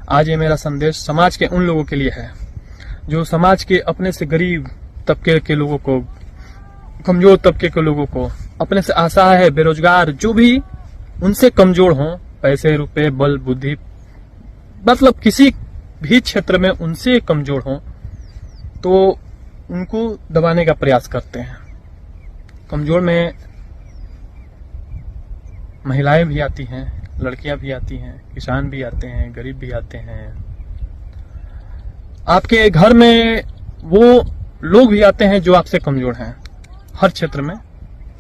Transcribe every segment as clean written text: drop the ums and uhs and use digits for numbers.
आज ये मेरा संदेश समाज के उन लोगों के लिए है जो समाज के अपने से गरीब तबके के लोगों को, कमजोर तबके के लोगों को, अपने से असहाय है, बेरोजगार, जो भी उनसे कमजोर हों, पैसे, रुपए, बल, बुद्धि, मतलब किसी भी क्षेत्र में उनसे कमजोर हों, तो उनको दबाने का प्रयास करते हैं। कमजोर में महिलाएं भी आती हैं, लड़कियां भी आती हैं, किसान भी आते हैं, गरीब भी आते हैं, आपके घर में वो लोग भी आते हैं जो आपसे कमजोर हैं, हर क्षेत्र में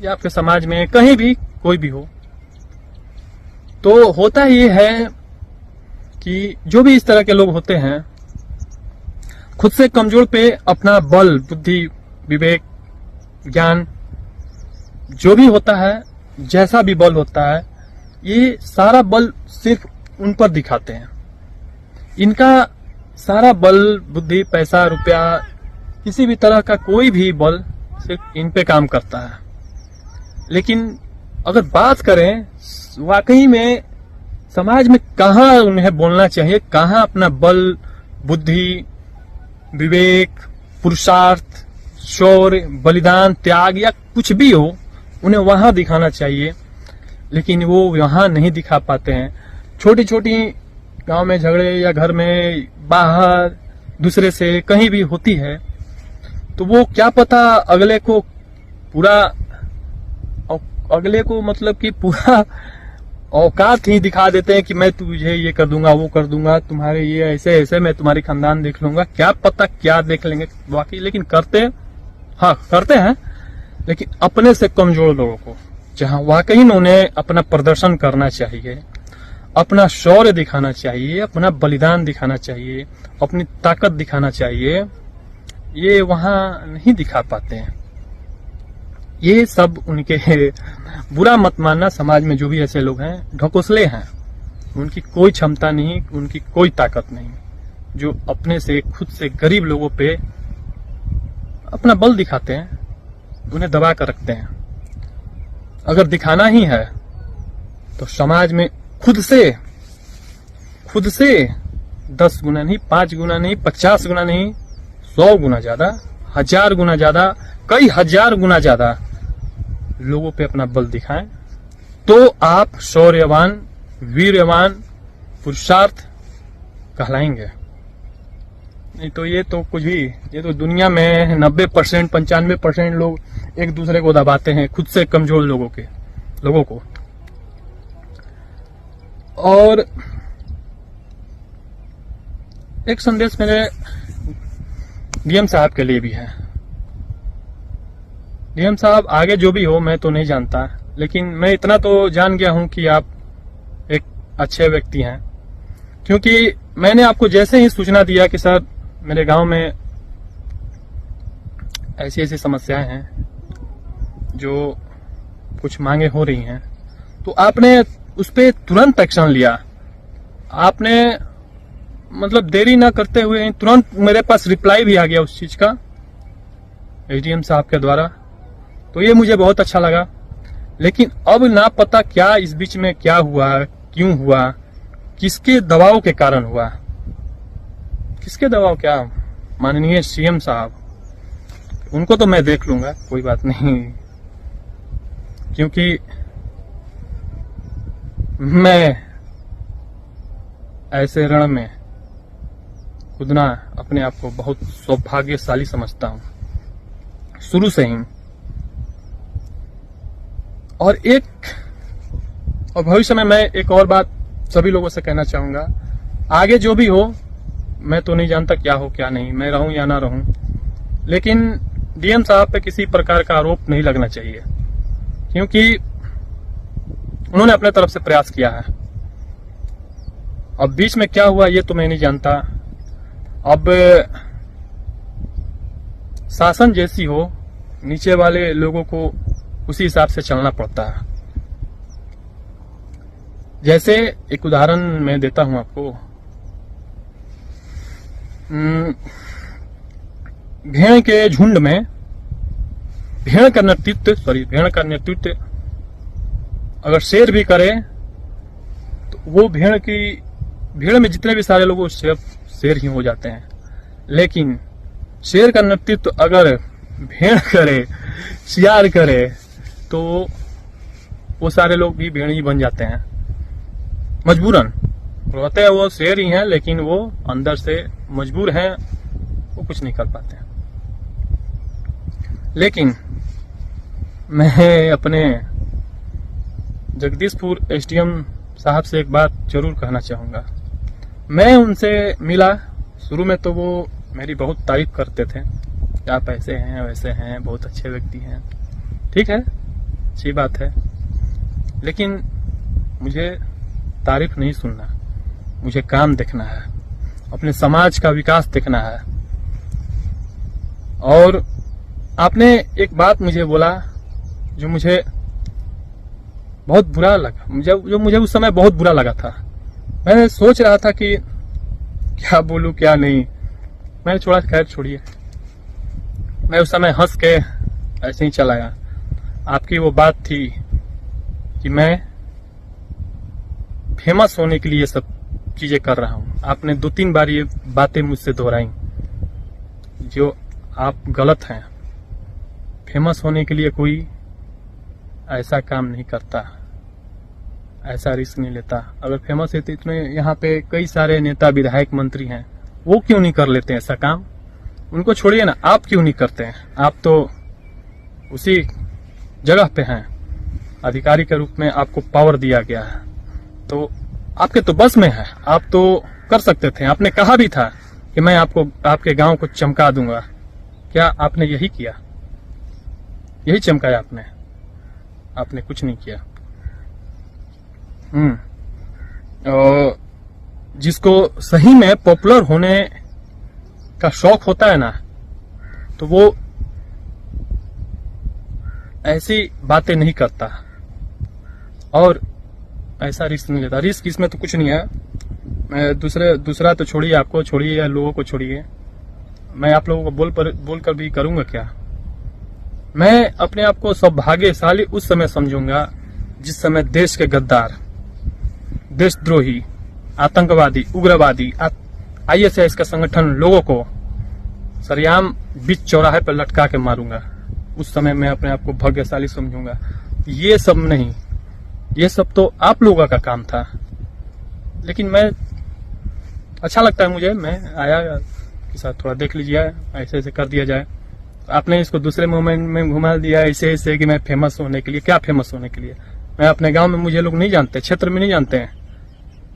या आपके समाज में, कहीं भी कोई भी हो। तो होता ये है कि जो भी इस तरह के लोग होते हैं, खुद से कमजोर पे अपना बल, बुद्धि, विवेक, ज्ञान, जो भी होता है, जैसा भी बल होता है, ये सारा बल सिर्फ उन पर दिखाते हैं। इनका सारा बल, बुद्धि, पैसा, रुपया, किसी भी तरह का कोई भी बल सिर्फ इन पे काम करता है। लेकिन अगर बात करें वाकई में समाज में कहाँ उन्हें बोलना चाहिए, कहाँ अपना बल, बुद्धि, विवेक, पुरुषार्थ, शौर्य, बलिदान, त्याग या कुछ भी हो, उन्हें वहां दिखाना चाहिए, लेकिन वो वहां नहीं दिखा पाते हैं। छोटी छोटी गांव में झगड़े या घर में, बाहर, दूसरे से कहीं भी होती है, तो वो क्या पता अगले को मतलब कि पूरा औकात ही दिखा देते हैं कि मैं तुझे ये कर दूंगा, वो कर दूंगा, तुम्हारे ये ऐसे ऐसे, मैं तुम्हारी खानदान देख लूंगा, क्या पता क्या देख लेंगे बाकी। लेकिन करते हैं, लेकिन अपने से कमजोर लोगों को, जहां वाकई में उन्हें अपना प्रदर्शन करना चाहिए, अपना शौर्य दिखाना चाहिए, अपना बलिदान दिखाना चाहिए, अपनी ताकत दिखाना चाहिए, ये वहां नहीं दिखा पाते हैं। ये सब उनके बुरा मत मानना, समाज में जो भी ऐसे लोग हैं ढकोसले हैं, उनकी कोई क्षमता नहीं, उनकी कोई ताकत नहीं, जो अपने से, खुद से गरीब लोगों पे अपना बल दिखाते हैं, उन्हें दबा कर रखते हैं। अगर दिखाना ही है तो समाज में खुद से 10 गुना नहीं, 5 गुना नहीं, 50 गुना नहीं, 100 गुना ज्यादा, 1000 गुना ज्यादा, कई 1000 गुना ज्यादा लोगों पे अपना बल दिखाएं, तो आप शौर्यवान, वीरवान, पुरुषार्थ कहलाएंगे। नहीं तो ये तो कुछ भी, ये तो दुनिया में 90%, 95% लोग एक दूसरे को दबाते हैं, खुद से कमजोर लोगों को। और एक संदेश मेरे डीएम साहब के लिए भी है। डीएम साहब, आगे जो भी हो मैं तो नहीं जानता, लेकिन मैं इतना तो जान गया हूं कि आप एक अच्छे व्यक्ति हैं, क्योंकि मैंने आपको जैसे ही सूचना दिया कि सर मेरे गांव में ऐसी ऐसी समस्याएं हैं, जो कुछ मांगे हो रही हैं, तो आपने उस पर तुरंत एक्शन लिया। आपने मतलब देरी ना करते हुए तुरंत मेरे पास रिप्लाई भी आ गया उस चीज का एसडीएम साहब के द्वारा, तो ये मुझे बहुत अच्छा लगा। लेकिन अब ना पता क्या इस बीच में क्या हुआ, क्यों हुआ, किसके दबाव के कारण हुआ, किसके दबाव, क्या माननीय सीएम साहब, उनको तो मैं देख लूंगा, कोई बात नहीं, क्योंकि मैं ऐसे रण में कूदना अपने आप को बहुत सौभाग्यशाली समझता हूं शुरू से ही। और भविष्य में मैं एक और बात सभी लोगों से कहना चाहूंगा, आगे जो भी हो मैं तो नहीं जानता क्या हो क्या नहीं, मैं रहूं या ना रहूं, लेकिन डीएम साहब पे किसी प्रकार का आरोप नहीं लगना चाहिए, क्योंकि उन्होंने अपने तरफ से प्रयास किया है। अब बीच में क्या हुआ ये तो मैं नहीं जानता। अब शासन जैसी हो, नीचे वाले लोगों को उसी हिसाब से चलना पड़ता है। जैसे एक उदाहरण मैं देता हूं आपको, भेड़ के झुंड में भेड़ का नेतृत्व अगर शेर भी करे तो वो भेड़ की भीड़ में जितने भी सारे लोग सिर्फ शेर ही हो जाते हैं, लेकिन शेर का नेतृत्व अगर भेड़ करे, शियार करे, तो वो सारे लोग भी भेड़ ही बन जाते हैं मजबूरन। रहते हैं वो शेर ही हैं, लेकिन वो अंदर से मजबूर हैं, वो कुछ नहीं कर पाते हैं। लेकिन मैं अपने जगदीशपुर एसडीएम साहब से एक बात जरूर कहना चाहूँगा। मैं उनसे मिला, शुरू में तो वो मेरी बहुत तारीफ करते थे, आप ऐसे हैं वैसे हैं, बहुत अच्छे व्यक्ति हैं। ठीक है, अच्छी बात है, लेकिन मुझे तारीफ नहीं सुनना, मुझे काम देखना है, अपने समाज का विकास देखना है। और आपने एक बात मुझे बोला जो मुझे बहुत बुरा लगा, जो मुझे उस समय बहुत बुरा लगा था। मैं सोच रहा था कि क्या बोलूं क्या नहीं, मैंने छोड़ा, खैर छोड़िए। मैं उस समय हंस के ऐसे ही चला गया। आपकी वो बात थी कि मैं फेमस होने के लिए ये सब चीजें कर रहा हूं। आपने 2-3 बार ये बातें मुझसे दोहराई जो आप गलत हैं। फेमस होने के लिए कोई ऐसा काम नहीं करता, ऐसा रिस्क नहीं लेता। अगर फेमस है तो इतने यहाँ पे कई सारे नेता, विधायक, मंत्री हैं, वो क्यों नहीं कर लेते ऐसा काम? उनको छोड़िए ना, आप क्यों नहीं करते हैं? आप तो उसी जगह पे हैं, अधिकारी के रूप में आपको पावर दिया गया है, तो आपके तो बस में है, आप तो कर सकते थे। आपने कहा भी था कि मैं आपको आपके गांव को चमका दूंगा। क्या आपने यही किया? यही चमकाया आपने? आपने कुछ नहीं किया। और जिसको सही में पॉपुलर होने का शौक होता है ना, तो वो ऐसी बातें नहीं करता और ऐसा रिस्क नहीं लेता। रिस्क इसमें तो कुछ नहीं है। मैं दूसरा तो छोड़िए, आपको छोड़िए या लोगों को छोड़िए, मैं आप लोगों को बोलकर भी करूंगा क्या? मैं अपने आप को सौभाग्यशाली उस समय समझूंगा जिस समय देश के गद्दार, देशद्रोही, आतंकवादी, उग्रवादी, ISIS का संगठन लोगों को सरेआम बीच चौराहे पर लटका के मारूंगा। उस समय मैं अपने आप को भाग्यशाली समझूंगा। ये सब नहीं, ये सब तो आप लोगों का काम था। लेकिन मैं, अच्छा लगता है मुझे, मैं आया कि साथ थोड़ा देख लीजिए, ऐसे ऐसे कर दिया जाए। आपने इसको दूसरे मोमेंट में घुमा दिया ऐसे ऐसे कि मैं फेमस होने के लिए। क्या फेमस होने के लिए? मैं अपने गांव में, मुझे लोग नहीं जानते, क्षेत्र में नहीं जानते हैं,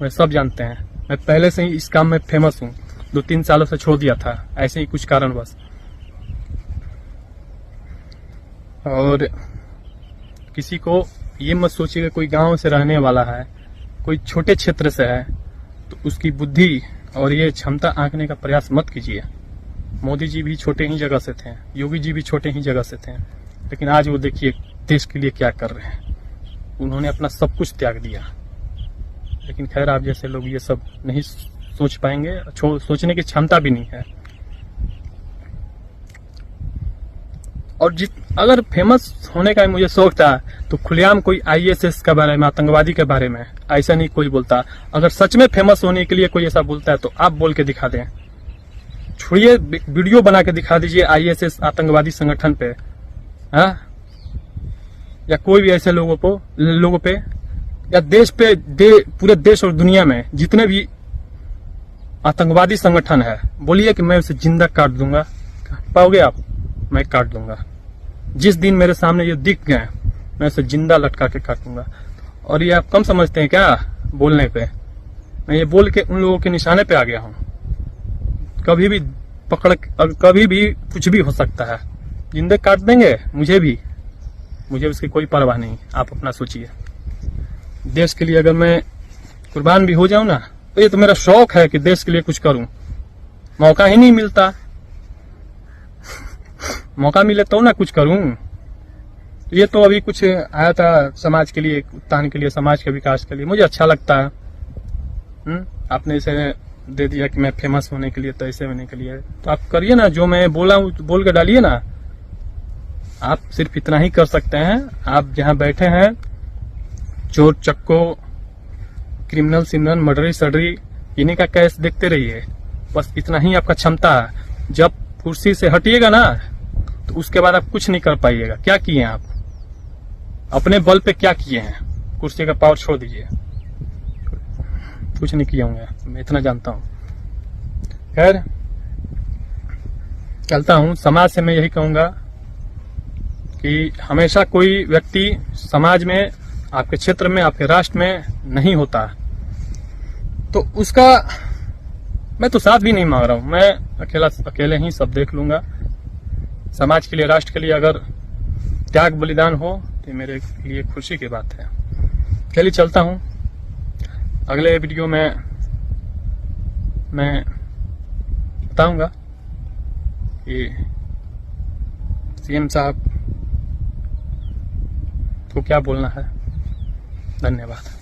मुझे सब जानते हैं। मैं पहले से ही इस काम में फेमस हूँ। 2-3 सालों से छोड़ दिया था ऐसे ही कुछ कारणवश। और किसी को ये मत सोचिएगा कोई गांव से रहने वाला है, कोई छोटे क्षेत्र से है, तो उसकी बुद्धि और ये क्षमता आंकने का प्रयास मत कीजिए। मोदी जी भी छोटे ही जगह से थे, योगी जी भी छोटे ही जगह से थे, लेकिन आज वो देखिए देश के लिए क्या कर रहे हैं। उन्होंने अपना सब कुछ त्याग दिया। लेकिन खैर, आप जैसे लोग ये सब नहीं सोच पाएंगे, सोचने की क्षमता भी नहीं है। और अगर फेमस होने का मुझे शौक था तो खुलेआम कोई ISIS के बारे में, आतंकवादी के बारे में ऐसा नहीं कोई बोलता। अगर सच में फेमस होने के लिए कोई ऐसा बोलता है तो आप बोल के दिखा दें। छोड़िए, वीडियो बना के दिखा दीजिए ISIS आतंकवादी संगठन पे, हाँ, या कोई भी ऐसे लोगों पे या देश पे, पूरे देश और दुनिया में जितने भी आतंकवादी संगठन है, बोलिए कि मैं उसे जिंदा काट दूंगा। पाओगे आप? मैं काट दूंगा। जिस दिन मेरे सामने ये दिख गए, मैं उसे जिंदा लटका के काटूंगा। और ये आप कम समझते हैं क्या बोलने पे? मैं ये बोल के उन लोगों के निशाने पे आ गया हूँ। कभी भी कभी भी कुछ भी हो सकता है, जिंदे काट देंगे मुझे उसकी कोई परवाह नहीं। आप अपना सोचिए। देश के लिए अगर मैं कुर्बान भी हो जाऊं ना, तो ये तो मेरा शौक है कि देश के लिए कुछ करूं। मौका ही नहीं मिलता। मौका मिले तो ना कुछ करूं। ये तो अभी कुछ आया था समाज के लिए, उत्थान के लिए, समाज के विकास के लिए, मुझे अच्छा लगता है। आपने इसे दे दिया कि मैं फेमस होने के लिए, तो ऐसे होने के लिए, तो आप करिए ना, जो मैं बोला हूं बोल के डालिए ना। आप सिर्फ इतना ही कर सकते हैं। आप जहां बैठे हैं, चोर चक्को, क्रिमिनल सिमरन, मर्डरी सडरी, इन्हीं का कैश देखते रहिए, बस इतना ही आपका क्षमता है। जब कुर्सी से हटिएगा ना तो उसके बाद आप कुछ नहीं कर पाइएगा। क्या किए हैं आप, अपने बल पे क्या किए हैं? कुर्सी का पावर छोड़ दीजिए, कुछ नहीं किए होंगे, मैं इतना जानता हूं। खैर चलता हूं। समाज से मैं यही कहूंगा कि हमेशा कोई व्यक्ति समाज में, आपके क्षेत्र में, आपके राष्ट्र में नहीं होता, तो उसका मैं तो साथ भी नहीं मांग रहा हूं। मैं अकेले ही सब देख लूंगा। समाज के लिए, राष्ट्र के लिए अगर त्याग बलिदान हो तो मेरे लिए खुशी की बात है। चलिए चलता हूं। अगले वीडियो में मैं बताऊंगा कि सीएम साहब को क्या बोलना है। धन्यवाद।